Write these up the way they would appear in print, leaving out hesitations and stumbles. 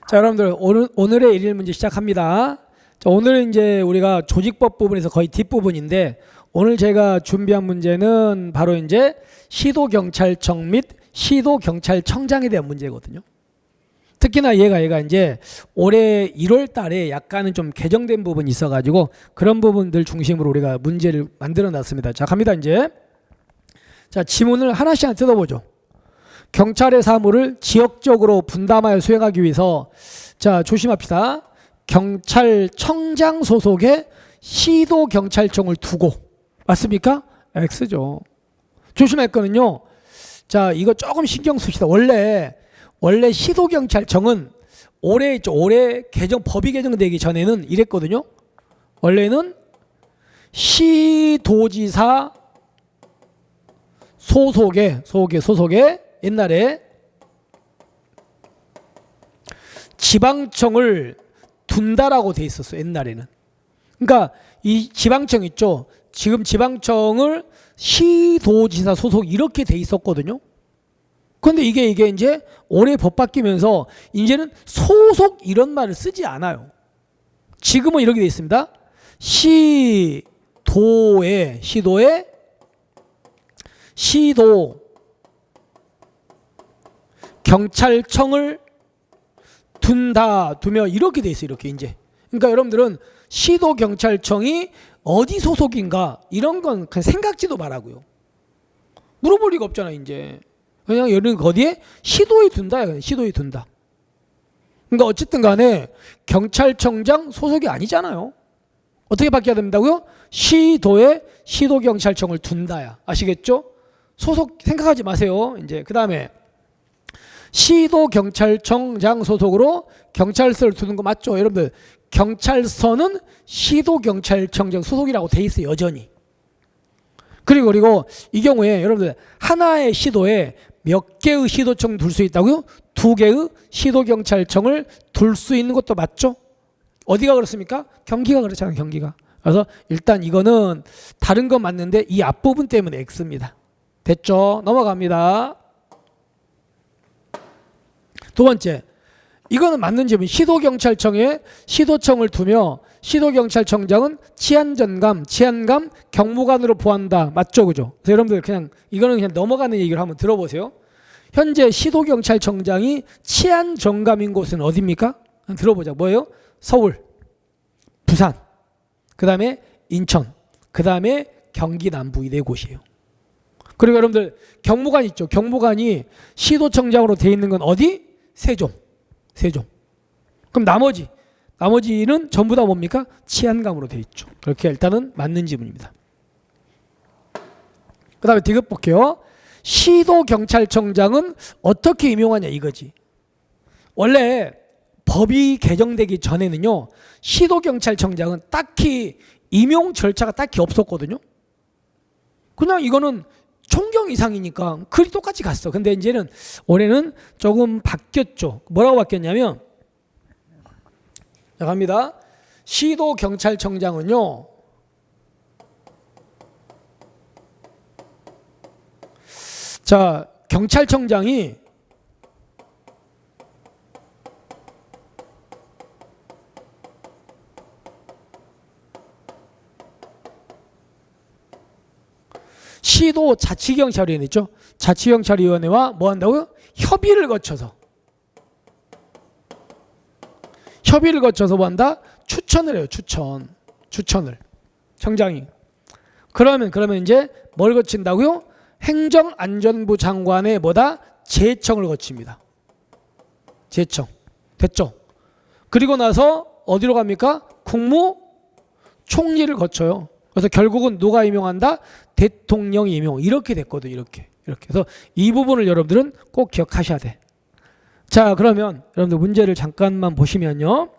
자, 여러분들 오늘의 일일 문제 시작합니다. 자, 오늘은 이제 우리가 조직법 부분에서 거의 뒷부분인데 오늘 제가 준비한 문제는 바로 이제 시도경찰청 및 시도경찰청장에 대한 문제거든요. 특히나 얘가 이제 올해 1월 달에 약간은 좀 개정된 부분이 있어가지고 그런 부분들 중심으로 우리가 문제를 만들어 놨습니다. 자, 갑니다. 이제. 자, 지문을 하나씩 뜯어보죠. 경찰의 사무를 지역적으로 분담하여 수행하기 위해서, 자, 조심합시다. 경찰청장 소속의 시도경찰청을 두고, 맞습니까? X죠. 조심했거든요. 자, 이거 조금 신경 쓰시다. 원래 시도경찰청은 올해 법이 개정되기 전에는 이랬거든요. 원래는 시도지사 소속의 옛날에 지방청을 둔다라고 돼 있었어요. 옛날에는. 그러니까 이 지방청 있죠. 지금 지방청을 시도지사 소속 이렇게 돼 있었거든요. 그런데 이게 이제 올해 법 바뀌면서 이제는 소속 이런 말을 쓰지 않아요. 지금은 이렇게 돼 있습니다. 시도 경찰청을 두며 이렇게 돼 있어요. 이렇게 이제. 그러니까 여러분들은 시도 경찰청이 어디 소속인가 이런 건 그냥 생각지도 말라고요. 물어볼 리가 없잖아 이제. 그냥 여러분 어디에 시도에 둔다. 시도에 둔다. 그러니까 어쨌든 간에 경찰청장 소속이 아니잖아요. 어떻게 바뀌어야 된다고요? 시도에 시도경찰청을 둔다야. 아시겠죠? 소속 생각하지 마세요. 이제 그다음에 시도경찰청장 소속으로 경찰서를 두는 거 맞죠? 여러분들 경찰서는 시도경찰청장 소속이라고 돼 있어요. 여전히. 그리고 이 경우에 여러분들 하나의 시도에 몇 개의 시도청 둘 수 있다고요? 2개의 시도경찰청을 둘 수 있는 것도 맞죠? 어디가 그렇습니까? 경기가 그렇잖아요. 경기가. 그래서 일단 이거는 다른 건 맞는데 이 앞부분 때문에 X입니다. 됐죠? 넘어갑니다. 두 번째, 이거는 맞는지 보면 시도경찰청에 시도청을 두며 시도경찰청장은 치안감 경무관으로 보한다. 맞죠? 그죠? 그래서 여러분들 이거는 그냥 넘어가는 얘기를 한번 들어보세요. 현재 시도경찰청장이 치안정감인 곳은 어디입니까? 들어보자. 뭐예요? 서울, 부산, 그 다음에 인천, 그 다음에 경기 남부 이 네 곳이에요. 그리고 여러분들 경무관 있죠. 경무관이 시도청장으로 되어 있는 건 어디? 세종. 그럼 나머지는 전부 다 뭡니까? 치안감으로 되어 있죠. 그렇게 일단은 맞는 지문입니다. 그 다음에 디귿 볼게요. 시도경찰청장은 어떻게 임용하냐 이거지. 원래 법이 개정되기 전에는요, 시도경찰청장은 딱히 임용 절차가 딱히 없었거든요. 그냥 이거는 총경 이상이니까 글이 똑같이 갔어. 근데 이제는 올해는 조금 바뀌었죠. 뭐라고 바뀌었냐면, 자, 갑니다. 시도경찰청장은요, 자, 경찰청장이 시도 자치경찰위원회 있죠. 자치경찰위원회와 뭐 한다고요? 협의를 거쳐서 뭐 한다? 추천을 해요. 추천을 청장이. 그러면 이제 뭘 거친다고요? 행정안전부 장관의 뭐다? 제청을 거칩니다. 제청. 됐죠? 그리고 나서 어디로 갑니까? 국무총리를 거쳐요. 그래서 결국은 누가 임용한다? 대통령이 임용. 이렇게 됐거든. 이렇게. 그래서 이 부분을 여러분들은 꼭 기억하셔야 돼. 자, 그러면 여러분들 문제를 잠깐만 보시면요.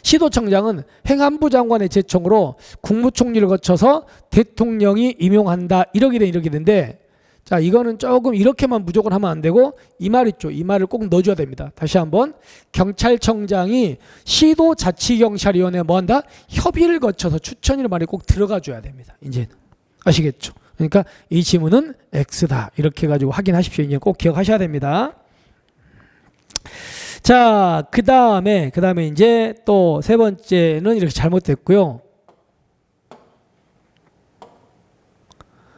시도청장은 행안부 장관의 제청으로 국무총리를 거쳐서 대통령이 임용한다. 이렇게 되는데, 자, 이거는 조금 이렇게만 무조건 하면 안 되고 이 말 있죠. 이 말을 꼭 넣어줘야 됩니다. 다시 한번. 경찰청장이 시도자치경찰위원회에 뭐 한다? 협의를 거쳐서 추천이라는 말이 꼭 들어가 줘야 됩니다. 이제는. 아시겠죠? 그러니까 이 지문은 X다. 이렇게 해가지고 확인하십시오. 이제 꼭 기억하셔야 됩니다. 자, 그다음에 이제 또 세 번째는 이렇게 잘못됐고요.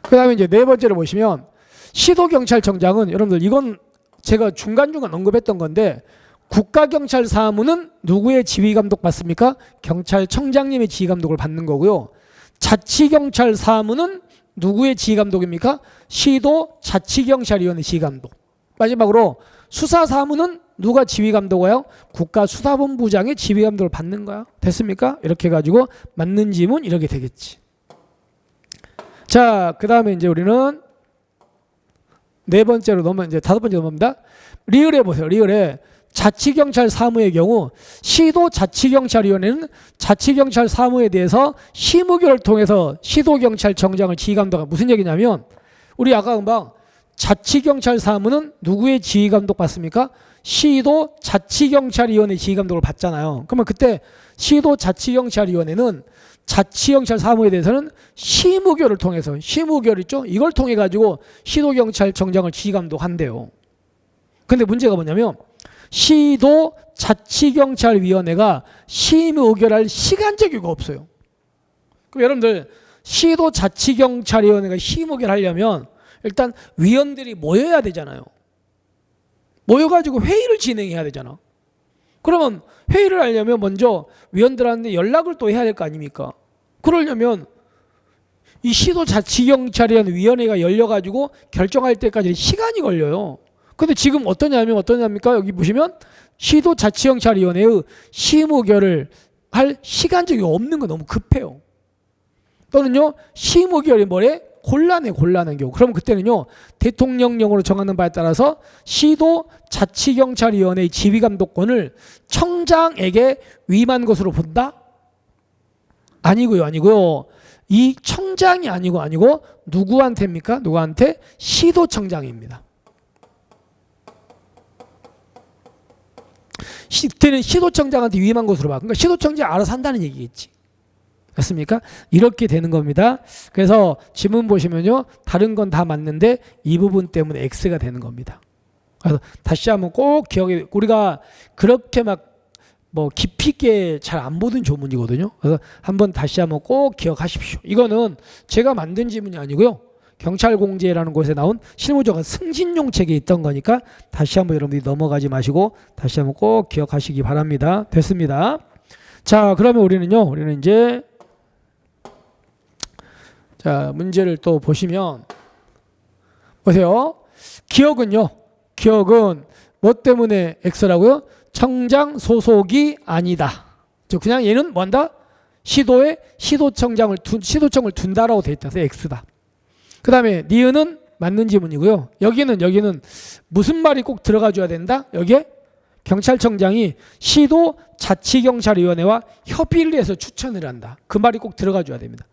그다음에 이제 네 번째로 보시면 시도경찰청장은 여러분들 이건 제가 중간중간 언급했던 건데 국가경찰사무는 누구의 지휘감독 받습니까? 경찰청장님의 지휘감독을 받는 거고요. 자치경찰사무는 누구의 지휘감독입니까? 시도 자치경찰위원회 지휘감독. 마지막으로 수사사무는 누가 지휘감독해요? 국가수사본부장의 지휘감독을 받는 거야. 됐습니까? 이렇게 해가지고 맞는 지문 이렇게 되겠지. 자, 그 다음에 이제 우리는 네 번째로 이제 다섯 번째 넘어갑니다. 리을에 보세요. 리을에 자치경찰 사무의 경우 시도 자치경찰위원회는 자치경찰 사무에 대해서 심의결을 통해서 시도경찰청장을 지휘감독하는 무슨 얘기냐면 우리 아까 금방 자치경찰 사무는 누구의 지휘감독 받습니까? 시도 자치경찰위원회 지휘감독을 받잖아요. 그러면 그때 시도 자치경찰위원회는 자치경찰 사무에 대해서는 심의결을 통해서 심의결 있죠? 이걸 통해 가지고 시도경찰청장을 지휘감독한대요. 근데 문제가 뭐냐면 시도 자치경찰위원회가 심의 의결할 시간적이가 없어요. 그럼 여러분들 시도 자치경찰위원회가 심의 의결하려면 일단 위원들이 모여야 되잖아요. 모여가지고 회의를 진행해야 되잖아. 그러면 회의를 하려면 먼저 위원들한테 연락을 또 해야 될 거 아닙니까? 그러려면 이 시도자치경찰위원회가 열려가지고 결정할 때까지 시간이 걸려요. 근데 지금 어떠냐입니까? 여기 보시면 시도자치경찰위원회의 심의결을 할 시간적이 없는 거 너무 급해요. 또는요 심의결이 뭐래? 곤란한 경우. 그러면 그때는요 대통령령으로 정하는 바에 따라서 시도자치경찰위원회의 지휘감독권을 청장에게 위임한 것으로 본다? 아니고요. 이 청장이 아니고 누구한테입니까? 누구한테? 시도청장입니다. 그때는 시도청장한테 위임한 것으로 봐. 그러니까 시도청장이 알아서 한다는 얘기겠지. 맞습니까? 이렇게 되는 겁니다. 그래서 지문 보시면요. 다른 건 다 맞는데 이 부분 때문에 X가 되는 겁니다. 그래서 다시 한번 꼭 기억해. 우리가 그렇게 막 뭐 깊이 있게 잘 안 보던 조문이거든요. 그래서 한번 다시 한번 꼭 기억하십시오. 이거는 제가 만든 지문이 아니고요. 경찰공제라는 곳에 나온 실무조가 승진용 책에 있던 거니까 다시 한번 여러분들이 넘어가지 마시고 다시 한번 꼭 기억하시기 바랍니다. 됐습니다. 자, 그러면 우리는 이제 자, 문제를 또 보시면 보세요. 기억은 뭐 때문에 X라고요? 청장 소속이 아니다. 그냥 얘는 뭔다? 시도청을 둔다라고 돼 있다. 그래서 X다. 그 다음에 니은은 맞는 지문이고요. 여기는 무슨 말이 꼭 들어가줘야 된다? 여기에 경찰청장이 시도 자치경찰위원회와 협의를 해서 추천을 한다. 그 말이 꼭 들어가줘야 됩니다.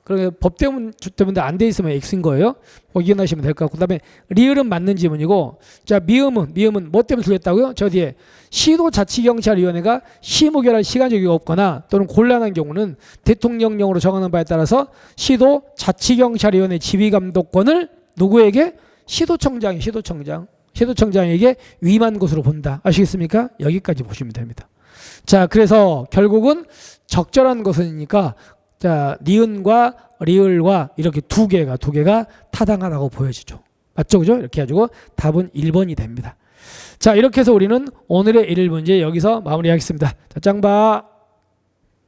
그러면 법 때문에 안 돼 있으면 X인 거예요. 확인하시면 될 것 같고, 그다음에 리을은 맞는 지문이고, 자 미음은 뭐 때문에 틀렸다고요? 저 뒤에 시도자치경찰위원회가 심의결할 시간적이 없거나 또는 곤란한 경우는 대통령령으로 정하는 바에 따라서 시도자치경찰위원회 지휘감독권을 누구에게? 시도청장에게 위임한 것으로 본다. 아시겠습니까? 여기까지 보시면 됩니다. 자, 그래서 결국은 적절한 것이니까 자, 니은과 리을과 이렇게 두 개가 타당하다고 보여지죠. 맞죠? 그죠? 이렇게 해가지고 답은 1번이 됩니다. 자, 이렇게 해서 우리는 오늘의 1일 문제 여기서 마무리하겠습니다. 자, 짱 봐.